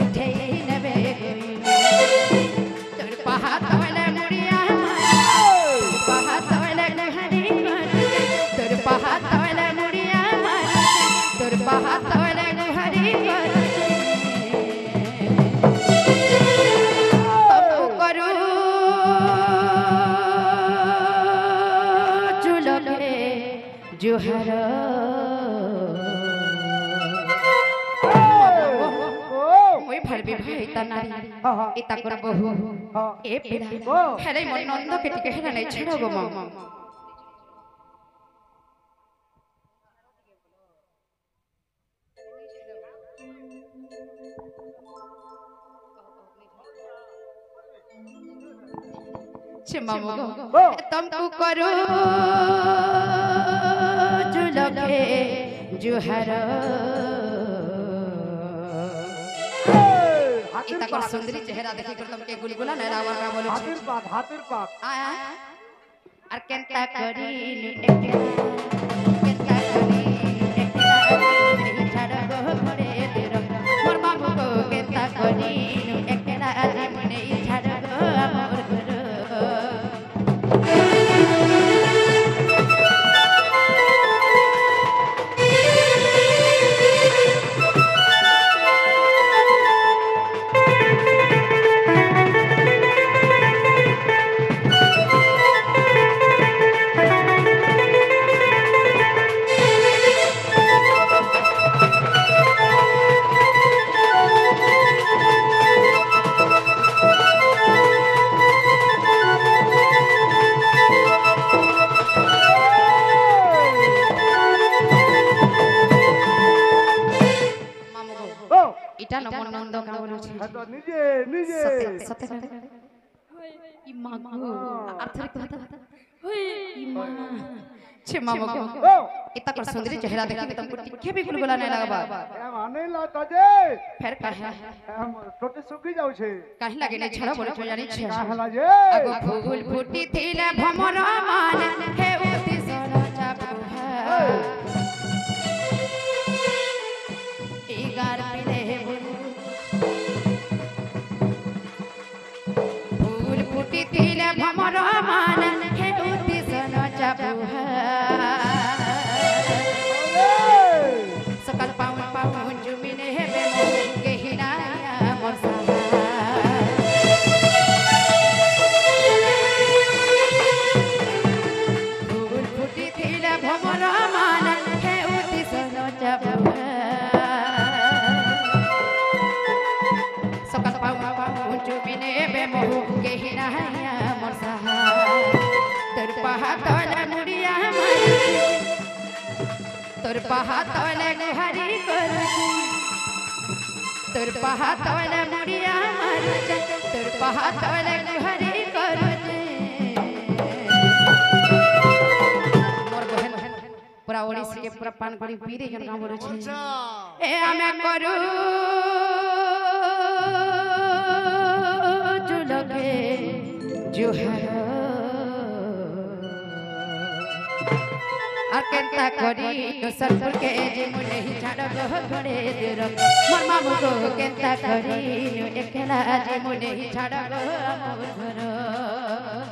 उठे नबे तोर पहाड़ तोले मुड़िया पहाड़ तोले हरी तोर पहाड़ तोले मुड़िया तोर पहाड़ तोले हरी करू चुलके जुहर भाई तनारी इता कर बहु ए पिला हेले मन नंद के टिके हेला नै छेड़ो गो मां छे मामू गो तुमको करो जुलके जुहर इता कर सुंदरी चेहरा देखि कर तुमके गुलगुला न रावर का बोलो हाथेर पाक आया और केनता करी एकला केनता करी एकला नहीं छाड़ गो घरे तेरो मोर बाबू को केनता करी एकला जीव नहीं छाड़ गो मोर घर इटा नमन नंद का बोलो छी तो निजे निजे सत्य सत्य ई मागो अर्थर कहता होय ई मां छे मामो को इता कर सुंदरी चेहरा देखि के तुमको टिके भी गुलगुला नहीं लगबा ए माने लाता जे फिर कहे हम छोटे सुखी जाउ छे काहे लागे नहीं छड़ा बोलो तो जानी छे कहला जे आगो फूल फूटी थीले भमर मान हे उति सोना चाबुहा ई गार पिले फूल फूटी थीले भमर मान हे उति सोना चाबुहा सकल पाउन पाउन जुमिने हे बेमो के हिनाया मोरसा फूल फूटी थीले भमर मान हे उति सोना चाबुहा सकल पाउन पाउन जुमिने बेमो के हिनाया मोरसा तोर पहाड़ तोले मुड़िया तोर पहाड़ तोले हरी कर तोर पहाड़ तोले मुड़िया तोर पहाड़ तोले हरी कर मोर बहन पूरा ओडिसी के पूरा पान करी पीरे जन गाँव बोले छी ए हमें करू जुलके जुहर केनता करी सरपुर के जे मुने ही छाड़ गो घरे देर मोर मामू को केनता करी एकला जे मुने ही छाड़ गो मोर घर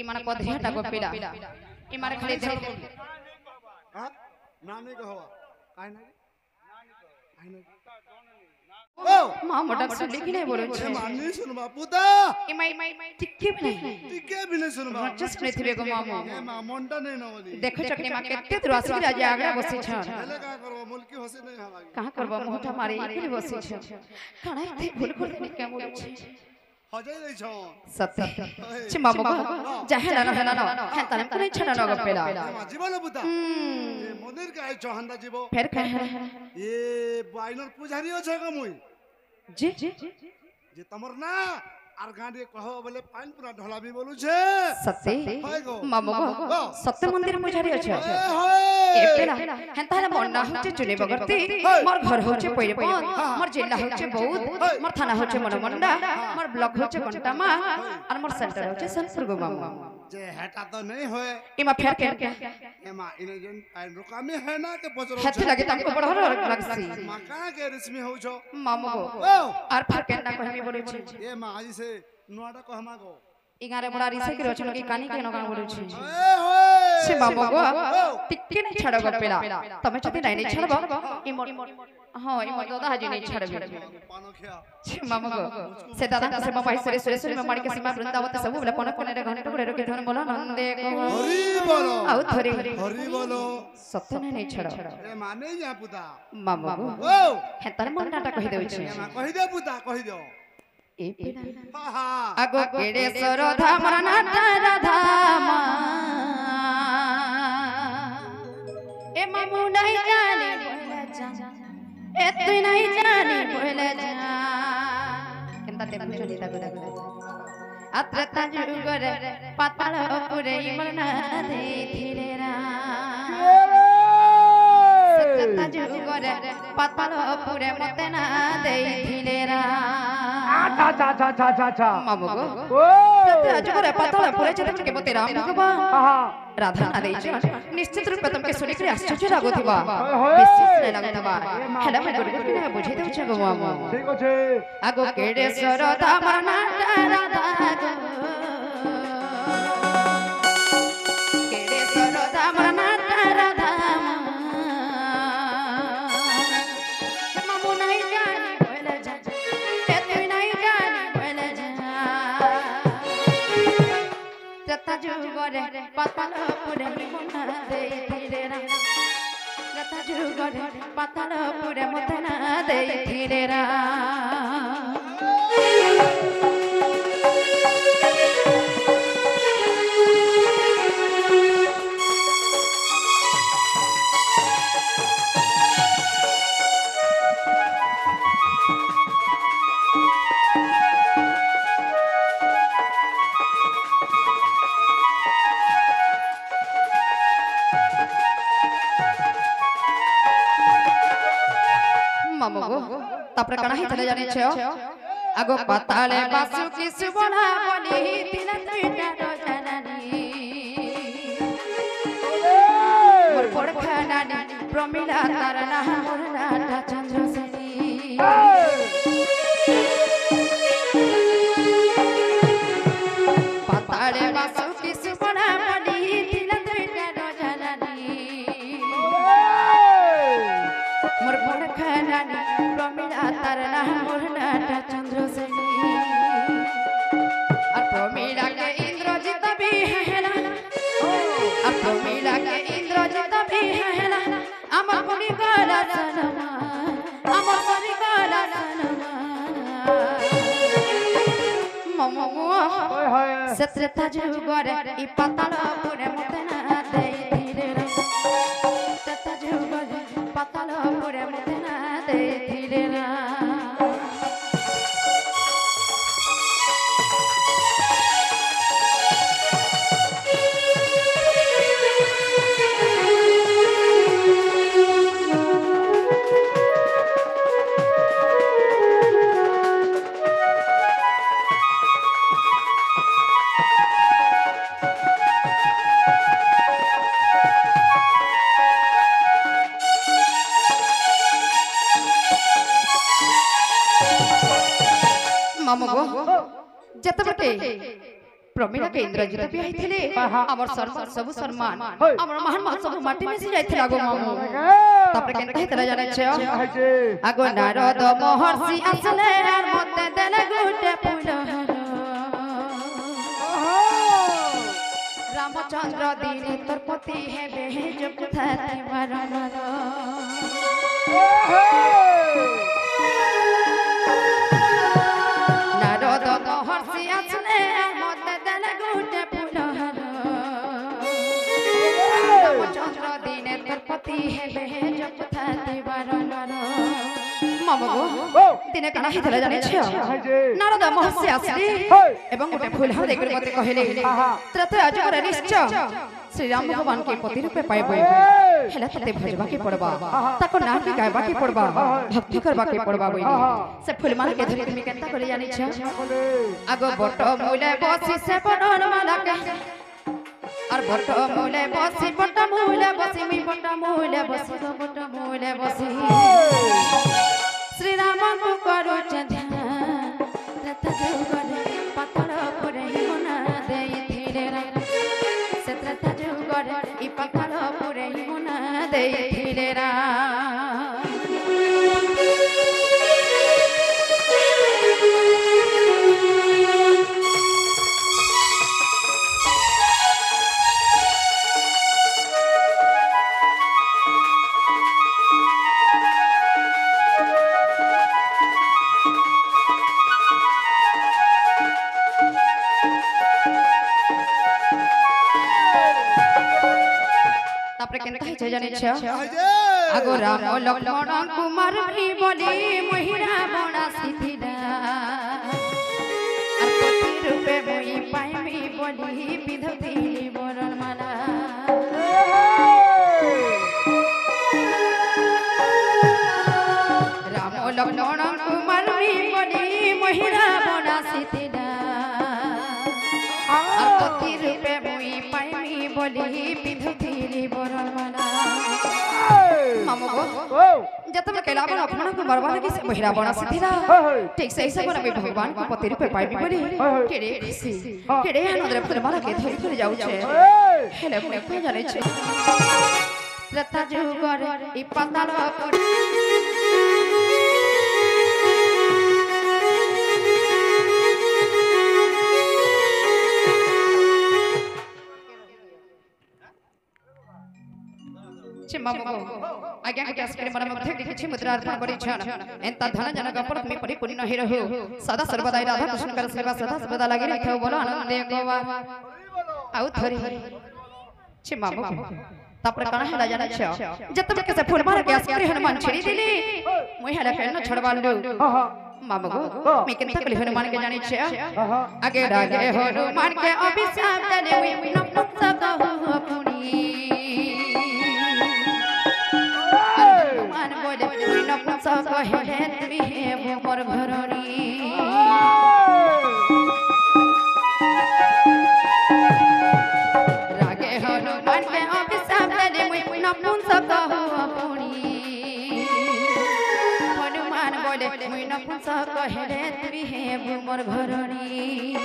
इमार कधेटा को पीड़ा इमार खाली दे हां नानी को हवा काहे ना ও মা মোটা শুনলি কি নাই বলছে মানি শুনবা পুতা টিকে নাই টিকে বিনে শুনবা রচস নেথিবে গো মামু এ মা মনটা নেই নবনি দেখো চকনি মা কেতে দূর আসি রাজা আগড়া বসি ছ হেলে কা করব মুলকি হসে নাই হালাগে কাহা করব মোটা মারি এখানে বসি ছ কানাই তে ভুল করে নি কেমন বলছে হজাই দেইছ সত্য ছি মামু গো জাহেলা না হেলা না হ্যাঁ তানে কোনে ছড়া না গপেলা মা জীবন পুতা এ মন্দির গাই চহান্দা জীব ফের কাহে এ বাইনর পূজারি আছে গো মুই জি যে তোমার না আর গাঁডে কহ বলে পান পুরা ঢলাবি বলুছে সত্য হয় গো মামু গো সত্য মন্দির মুজারি আছে এ হয় এ পেলা হেন তাহলে মোর না হচ্ছে চুনি বগর্তি মোর ঘর হচ্ছে পৈরপন মোর জেলা হচ্ছে বৌদ্ধ মোর থানা হচ্ছে মনমন্ডা মোর ব্লক হচ্ছে কন্টামা আর মোর সেন্টার হচ্ছে সনপুর গো মামু যে হেটা তো नहीं হয় ইমা ফের কেন एमा इने जन पाइन रुकामी है ना के पचरो हेते लगे तमको बड़ हर लगसी माका के रश्मि हो छो मामू गो ओ আর ফের কেন না কহমি বলেছি ए मा आज से नुआडा कहमा गो ইগারে বড়া রিসে কি রচনা কি কানি কেন গান বলেছি ए होय সে মামু গো টিকে নাই ছাড়ো গো পেলা তুমি যদি নাই নাই ছাড়ব ইমোর হ্যাঁ ইমোর দাদা হাজি নাই ছাড়বে पानो खिया সে মামু গো সে দাদা সে বাবা সরে সরে সরে মারি কে সীমা বৃন্দাবত সব বলে কোন কোন রে ঘন্টা করে রকে ধন বলো নন্দে গো हरि बोलो আউ ধরে हरि बोलो সত্য নাই ছাড়ো ए माने या पुता মামু গো ओ হ্যাঁ তার মনটা কহি দেউছি ए मा कहि दे पुता कहि दो এ পেলা हा हा আগো কেড়েশ্বর ধাম রাধা ধাম এ মামু নাই জানি বলে যা এ তুই নাই জানি বলে যা কেনতা তে বুঝলি দাগো দাগো আত্রতা যুগরে পাতাল পুরে ইমরনা দেখিলে রা আত্রতা যুগরে পাতাল পুরে মতে না দেখিলে রা আচ্ছা আচ্ছা আচ্ছা আচ্ছা আচ্ছা মামু গো ओ যুগরে পাতাল পুরে যেতে কে মতে রাম ভগবান आहा রাধা না দেইছ নিশ্চিত রূপে তোমাকে শুনি করে আশ্চর্য লাগুথিবা হয়। বিশেষ লাগুথিবা হেলা মে গুরু গুরু না বুঝাই দেউছ গো মামু ठीक আছে আগো কেড়েশ্বর ধাম রাধা গো কেড়েশ্বর ধাম রাধা মামু নাই জানি বলে যা এ তুই নাই জানি বলে যা রতা যুগরে পাতাল পুরে মনা দেই ধীরে রা রতা যুগরে পাতাল পুরে মনা দেই ধীরে রা মামু গো তারপরে কানা হিতলে জানিছ আগো পাতালে বাসু কিছু বলা বলি তিলা তুইটা রজনানি মোর পড়খানানি প্রমিলা তার না মোর নাটা চন্দ্রসেনী পাতালে বাসু কিছু বলা বলি তিলা তুইটা রজনানি মোর পড়খানানি প্রমিলা তার না মোর নাটা চন্দ্রসেনী আর প্রমিলাকে ইন্দ্রজিৎ বিহেলা আর প্রমিলাকে ইন্দ্রজিৎ বিহেলা আমার কবি গলা সনমা আমার কবি গলা সনমা মামু হয় হয় সত্রতা যুগরে ই পাতাল পুরে মতে না দেই ধীরে রা সত্রতা যুগরে পাতাল পুরে মতে না দেই ধীরে রা মামু গো যেতে বটে प्रमिला के इंद्रजित भी आइथिले हमर सम्मान सब सम्मान हमर महान महान सब माटी में से जाइथिला गो मामू तापर केनता हेतला जाने छ आगो नारद महर्षि असले आर मते देले गुटे फूलहार रामचंद्र दीने तोर पति है बेज पुथाते मरण नारद महर्षि असले आर मते देले गुटे फूलहार रामचंद्र दीने तोर पति है बेज पुथाते मरण मामगो दिने काना हितला जाने छ नारद महर्षि असले एवं गोटे फूलहार देखि मते कहले त्रत अजगर निश्चय श्री राम भगवान के पति रूपे पाइबो हेला तते भजबा के पड़बा ताको नाम के गायबा के पड़बा भक्ति करबा के पड़बा बोली से फूलमाला के धरि तुम केनता करे जानि छ आगो बट मूले बसी से बनन माला के और बट मूले बसी मी बट मूले बसी श्री राम को करो ध्यान रथ जोगरे पकड़ पुरे मना दे धीरे रा से रथ जोगरे ई पकड़ पुरे मना दे धीरे रा जाने छ आगो राम लक्ष्मण कुमार भी बोली महिरा बड़ा सिथिला और पति रूपे मोई पाइमी बोली विधति बरण माला राम लक्ष्मण कुमार भी बोली महिरा बड़ा सिथिला और पति रूपे मोई पाइमी बोली विधति बरण माला जतम कैला बन अपना को मरवा लगी से महिला बना सिथिला ठीक से ऐसे बन में भगवान को पति रूपे पाइबी बोली केरे खुशी केरे आनंद रे फुलमाला के धरि कर जाउ छे हेले पुने को जाने छे रत्ता जुगर ई पाताल पर मामगो आज्ञा के आस्कर मन मध्य लिखि मुद्रा अर्पण करि छन एंता धन जन गपरत में परिपूर्ण नहि रहु सदा सर्वदा राधा कृष्ण कर सेवा सदा सर्वदा लागि रखौ बोलो आनंद गोवा आउ थरी छी मामगो तापर कना हेला जाना छ जतब के से फूल मार के आस्कर हनुमान छड़ी दिली मोय हेला केन छड़वालु मामगो मैं केनता कली हनुमान के जानि छ आगे डागे हनुमान के अभिशाप देले वी नप सब अपनी कहे तुमी हे मोर घरनी रागे हनुमान के अभिशाप देले मुई नपुंसक हो अपनी हनुमान बोले मुई नपुंसक कहे तुमी हे मोर घरनी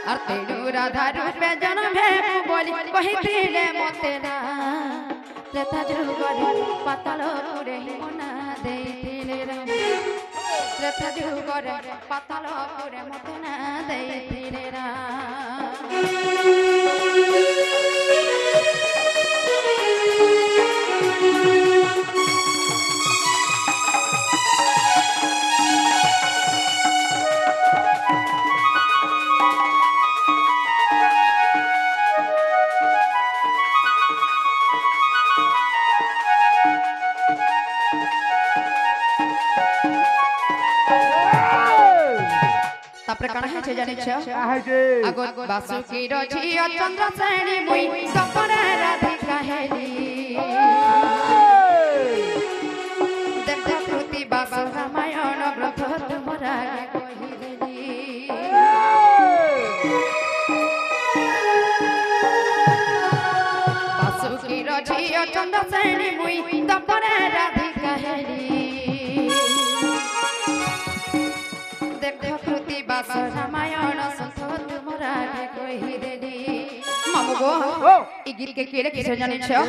और तेनु राधा रूपे जन्म है बोली कहिथिले मते ना रथा जुगरे पाताल पुरे मना दे दिले रा रथा जुगरे पाताल पुरे मना दे दिले रा प्रकरण है जाने छ आगो वासुकी रछि चंद्र सेनी मुई सपन राधिका हेली देख कृति वास रामायण ग्रंथ तुमरा कहि देली वासुकी रछि चंद्र सेनी मुई सपन राधिका हेली रामायण संत तुमरा रही देली मामू गो ई गीत के केरे किसे जाने छ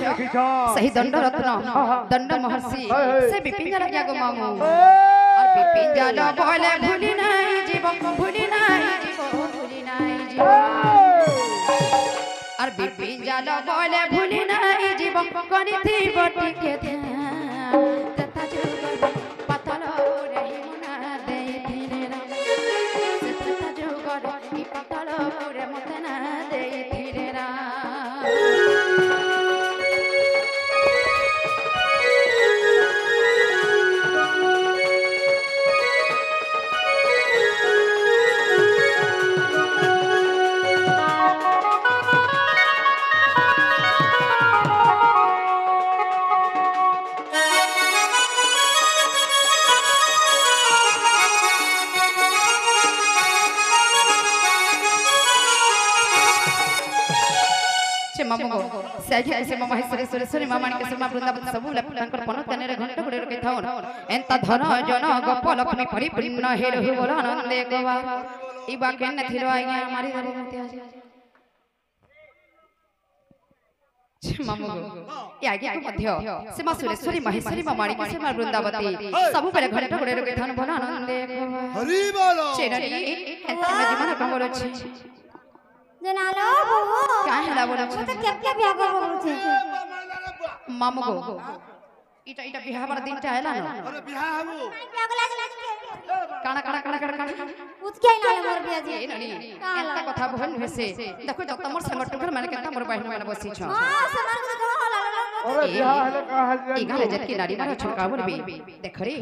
सही दंड रत्न दंड महर्षि से बिपिन जाला क्या गो मामू और बिपिन जाला बोले भूली नहीं जीवन भूली नहीं जीवन भूली नहीं जीवन और बिपिन जाला बोले भूली नहीं जीवन करी थी बटी के ध्यान तथा जुगल पतल रही मुना दे धीरे राम तथा जुगल ई पतल रे मत ना दे धीरे राम मामू सही ऐसे मामा सुरेश्वरी मामा के शर्मा वृंदावन सब लपटंकर पन तनेरे घंटा गुडे रखे थाउन एंता धन जन गप लक्ष्मी परिपूर्ण हेर हो बोल आनंद गोवा ई बाके न थिरो आइया हमारी देव मते मामू ये आगे को मध्य सीमा सुरेश्वरी महेश्वरी मामा के शर्मा वृंदावती सब बेले घंटा गुडे रखे थाउन बोल आनंद गोवा हरि बोलो चेनरी एंता में जीवन को बोलो छी जनालो बहु काय हला बोलो तो केके बियाह करबो छै मामू गो इटा बियाह बर दिन आइला न अरे बियाह हबो बियाह को लाग काना उचके ना मोर बियाह जी ए ननी एंता कथा भन होसे देखो जत मोर संगठन घर माने केता मोर बहिन माने बसी छ हां समान को कहो ला अरे बियाह हले का हाल ई गाले जत की नारी मारो छका बोलबी देख रे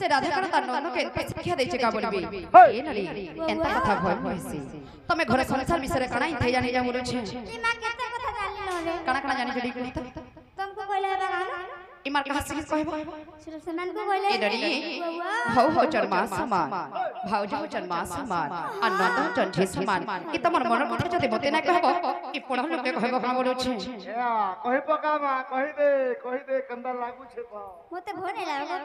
से राधा कण त नंद के एंता शिक्षा दै छ का बोलबी ए ननी एंता कथा भन होसे तमे घरे संसार विषय काना थे जानि जा बोलो छ ई मां केते कथा जानि न रे काना जानि जडी तुमको कहले है गाना इमार कहा से कहबो समान को कहले ए डरी हो चरमा समान भाउजी हो चरमा समान आनंद चंठी समान कि तमर मन कथा जते बते ना कहबो कि पढल लोके कहबो का बोलो छ कहि पका मा कहि दे कंदा लागू छे मते भोने लागो